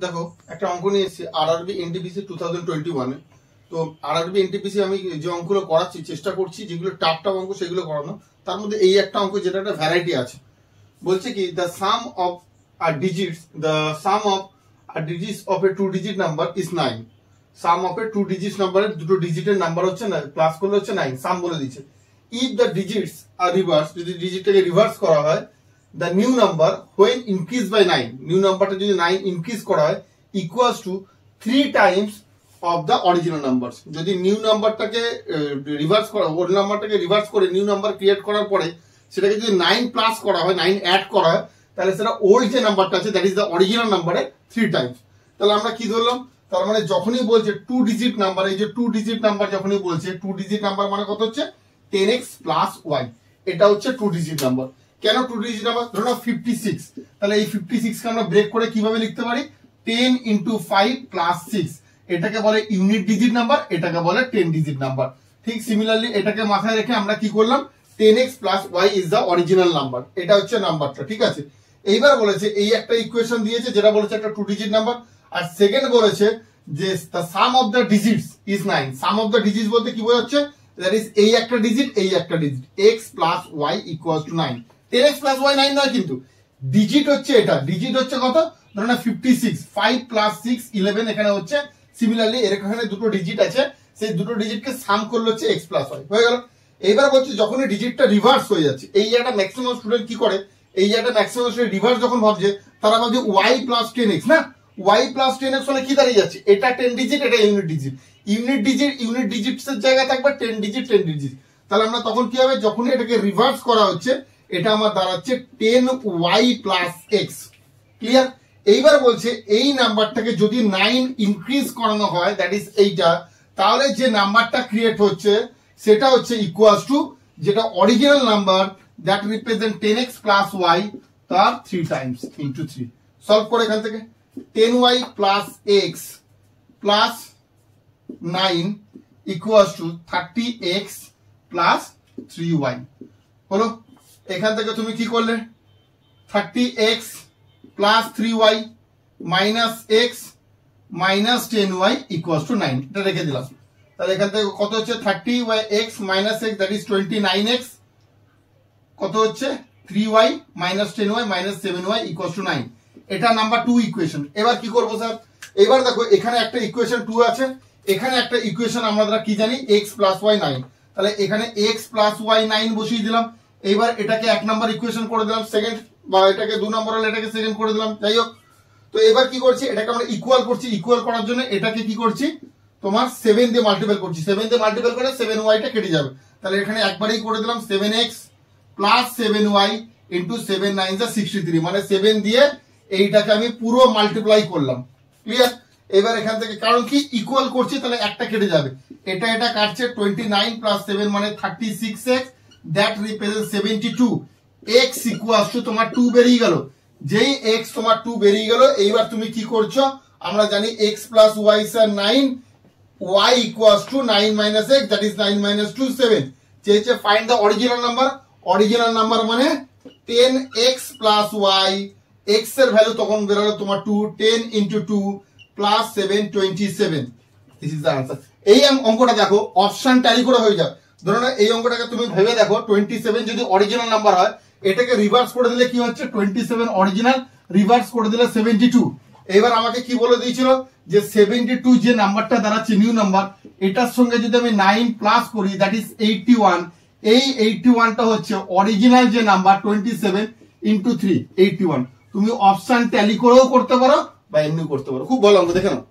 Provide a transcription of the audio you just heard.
দেখো একটা অঙ্ক নিয়ে এসেছি আরআরবি এনটিপিসি 2021 এ। তো আরআরবি এনটিপিসি আমি যে অঙ্কগুলো করাচ্ছি চেষ্টা করছি যেগুলো টাফ অঙ্ক সেগুলো করানো। তার মধ্যে এই একটা অঙ্ক যেটা একটা ভ্যারাইটি আছে, বলছে কি the some of digits of A 2 digit number is 9। Some of A 2 digit নাম্বারের দুটো ডিজিটের নাম্বার হচ্ছে না, প্লাস করলে হচ্ছে 9, সাম বলে দিচ্ছে। If the digits are reverse, যদি ডিজিটটাকে রিভার্স করা হয়, the new number when increased by 9, new numberটা যদি 9 increase করা হয় equals to 3 times of the original numbers। যদি নিউ নাম্বারটাকে রিভার্স করা, ওল্ড নাম্বারটাকে রিভার্স করে নিউ নাম্বার ক্রিয়েট করার পরে সেটাকে যদি 9 প্লাস করা হয়, 9 অ্যাড করা হয়, তাহলে সেটা ওল্ড যে নাম্বারটা আছে দ্যাট ইজ দ্য অরিজিনাল নাম্বারে 3 টাইমস। তাহলে আমরা কি ধরলাম, তার মানে যখনই বলছে 2 ডিজিট নাম্বার, এই যে 2 ডিজিট নাম্বার যখনই বলছে 2 ডিজিট নাম্বার মানে কত হচ্ছে 10x প্লাস y, এটা হচ্ছে 2 ডিজিট নাম্বার। কেন 2 ডিজিট নাম্বার? ধরো 56, তাহলে এই 56 কে আমরা ব্রেক করে কিভাবে লিখতে পারি, 10 into 5 plus 6, এটাকে বলে ইউনিট ডিজিট নাম্বার, এটাকে বলে 10 ডিজিট নাম্বার। ঠিক সিমিলারলি এটাকে মাথায় রেখে আমরা কি করলাম, 10x plus y is the original number, এটা হচ্ছে নাম্বারটা। ঠিক আছে, এইবার বলেছে এই একটা ইকুয়েশন দিয়েছে যেটা বলেছে একটা 2 ডিজিট নাম্বার, আর সেকেন্ড বলেছে যে the sum of the digits is 9। sum of the digits বলতে কি বোঝাচ্ছে, that is এই একটা ডিজিট এই একটা digit, x plus y equals to 9। 10x plus y 9 নয়, কিন্তু ডিজিট হচ্ছে এটা, ডিজিট হচ্ছে কত, ধরো না 56, 5 plus 6 11, এখানে হচ্ছে সিমিলারলি এর এখানে দুটো ডিজিট আছে, সেই দুটো ডিজিটকে সাম করলে হচ্ছে x plus y হয়ে গেল। এইবার বলছে যখন এই ডিজিটটা রিভার্স হয়ে যাচ্ছে, এই জায়গাটা ম্যাক্সিমাম স্টুডেন্ট কি করে, এই জায়গাটা ম্যাক্সিমাম স্টুডেন্ট রিভার্স যখন ভাবছে তারা ভাবছে y plus 10x, না y plus 10x হলে কি দাঁড়িয়ে যাচ্ছে, এটা 10 ডিজিট এটা ইউনিট ডিজিট, ইউনিট ডিজিটের জায়গায় থাকবে 10 ডিজিট। তাহলে আমরা তখন কি হবে, যখন এটাকে রিভার্স করা হচ্ছে এটা আমার দাঁড়াচ্ছে 10y plus x। ক্লিয়ার? এইবার বলছে এই নাম্বারটাকে যদি 9 ইনক্রিজ করানো হয়, দ্যাট ইজ এইটা, তাহলে যে নাম্বারটা ক্রিয়েট হচ্ছে সেটা হচ্ছে ইকুয়ালস টু যেটা original number that represent 10x plus y তার 3 টাইমস ইনটু 3। সলভ করে এখান থেকে 10y plus x plus 9 equals to 30x plus 3y হলো। এখান থেকে তুমি কি করলে, 30x plus 3y minus x minus 10y equals to 9, এটা রেখে দিলাম। তাহলে এখান থেকে কত হচ্ছে 30x minus x that is 29x, কত হচ্ছে 3y minus 10y minus 7y equals to 9, এটা নাম্বার 2 ইকুয়েশন। এবার কি করব স্যার, এবার দেখো এখানে একটা ইকুয়েশন 2 আছে, এখানে একটা ইকুয়েশন আমরা কি জানি x plus y 9, তাহলে এখানে x plus y 9 বসিয়ে দিলাম। এইবার এটাকে 1 নাম্বার ইকুয়েশন করে দিলাম সেকেন্ড, বা এটাকে 2 নাম্বার হলে এটাকে সেকেন্ড করে দিলাম, যাই হোক। তো এবার কি করছি, এটাকে আমরা ইকুয়াল করছি, ইকুয়াল করার জন্য এটাকে কি করছি তোমার 7 দিয়ে মাল্টিপ্লাই করছি, 7 দিয়ে মাল্টিপ্লাই করে 7y টা কেটে যাবে, তাহলে এখানে একবারেই করে দিলাম 7x প্লাস 7y ইনটু 7 9 যা 63, মানে 7 দিয়ে এইটাকে আমি পুরো মাল্টিপ্লাই করলাম। ক্লিয়ার? এবার এখান থেকে কারণ কি ইকুয়াল করছি তাহলে একটা কেটে যাবে, এটা কাটছে 29 প্লাস 7 মানে 36x, that represents 72, x equals to তোমার 2 বেরিয়ে গেল। যেই x তোমার 2 বেরিয়ে গেল, এইবার তুমি কি করছো, আমরা জানি x plus y is 9, y equals to 9 minus x, that is 9 minus 2 7। চেয়েছে find the original number মানে 10x plus y, x এর ভ্যালু তখন বেরোলো তোমার 2, 10 into 2 plus 7 27, this is the answer। এই অঙ্কটা দেখো অপশন ট্যালি করে হয়ে যায়। ধরো না এই অঙ্কটাকে তুমি ভেবে দেখো, 27 যদি অরিজিনাল নাম্বার হয়, এটাকে রিভার্স করে দিলে কি হচ্ছে 27 অরিজিনাল, রিভার্স করে দিলে 72। এবার আমাকে কি বলে দিয়েছিল যে 72 যে নাম্বারটা দাঁড়াচ্ছে নিউ নাম্বার, এটার সঙ্গে যদি আমি 9 প্লাস করি দ্যাট ইজ 81, এই 81টা হচ্ছে অরিজিনাল যে নাম্বার 27 ইনটু 3 81। তুমি অপশন ট্যালি করেও করতে পারো বা এমনি করতে পারো, খুব ভালো অঙ্ক, দেখে নাও।